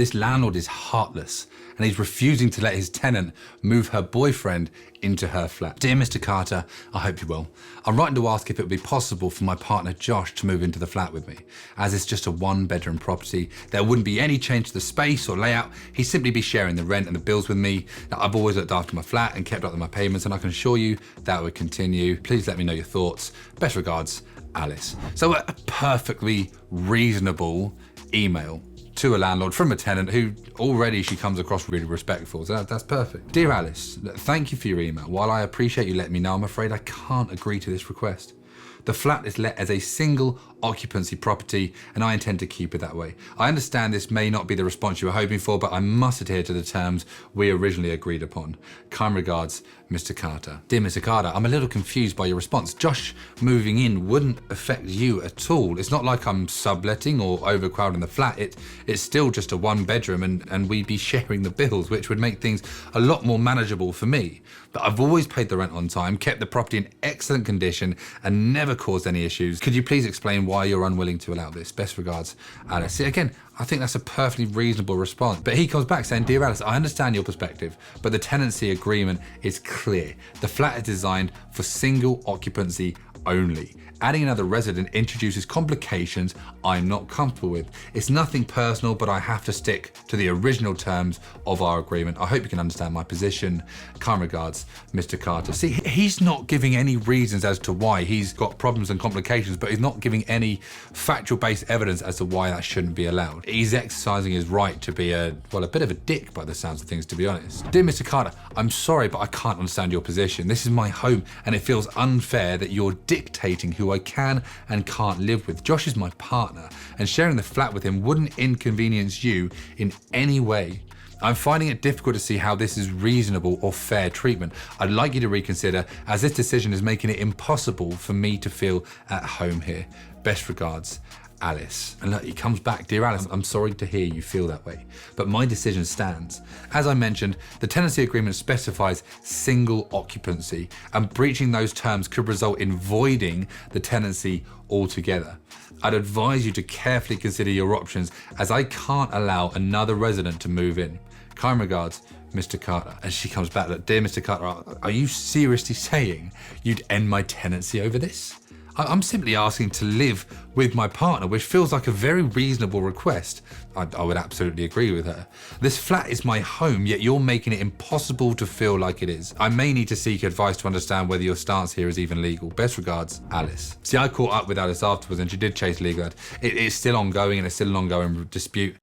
This landlord is heartless and he's refusing to let his tenant move her boyfriend into her flat. Dear Mr. Carter, I hope you're well. I'm writing to ask if it would be possible for my partner Josh to move into the flat with me. As it's just a 1-bedroom property, there wouldn't be any change to the space or layout. He'd simply be sharing the rent and the bills with me. Now, I've always looked after my flat and kept up with my payments, and I can assure you that would continue. Please let me know your thoughts. Best regards, Alice. So a perfectly reasonable email to a landlord from a tenant who already she comes across really respectful. So that's perfect. Dear Alice, thank you for your email. While I appreciate you letting me know, I'm afraid I can't agree to this request. The flat is let as a single occupancy property and I intend to keep it that way. I understand this may not be the response you were hoping for, but I must adhere to the terms we originally agreed upon. Kind regards, Mr. Carter. Dear Mr. Carter, I'm a little confused by your response. Josh moving in wouldn't affect you at all. It's not like I'm subletting or overcrowding the flat. It's still just a 1-bedroom and we'd be sharing the bills, which would make things a lot more manageable for me. But I've always paid the rent on time, kept the property in excellent condition and never caused any issues. Could you please explain why you're unwilling to allow this? Best regards, Alice. See, again, I think that's a perfectly reasonable response. But he comes back saying, Dear Alice, I understand your perspective, but the tenancy agreement is clear. The flat is designed for single occupancy only. Adding another resident introduces complications I'm not comfortable with. It's nothing personal, but I have to stick to the original terms of our agreement. I hope you can understand my position. Kind regards, Mr. Carter. See, he's not giving any reasons as to why he's got problems and complications, but he's not giving any factual-based evidence as to why that shouldn't be allowed. He's exercising his right to be a bit of a dick by the sounds of things, to be honest. Dear Mr. Carter, I'm sorry, but I can't understand your position. This is my home, and it feels unfair that you're dictating who I can and can't live with. Josh is my partner, and sharing the flat with him wouldn't inconvenience you in any way. I'm finding it difficult to see how this is reasonable or fair treatment. I'd like you to reconsider, as this decision is making it impossible for me to feel at home here. Best regards, Alice. And look, he comes back. Dear Alice, I'm sorry to hear you feel that way, but my decision stands. As I mentioned, the tenancy agreement specifies single occupancy, and breaching those terms could result in voiding the tenancy altogether. I'd advise you to carefully consider your options, as I can't allow another resident to move in. Kind regards, Mr. Carter. And she comes back, look, Dear Mr. Carter, are you seriously saying you'd end my tenancy over this? I'm simply asking to live with my partner, which feels like a very reasonable request. I would absolutely agree with her. This flat is my home, yet you're making it impossible to feel like it is. I may need to seek advice to understand whether your stance here is even legal. Best regards, Alice. See, I caught up with Alice afterwards and she did chase legal. It's still ongoing and it's still an ongoing dispute.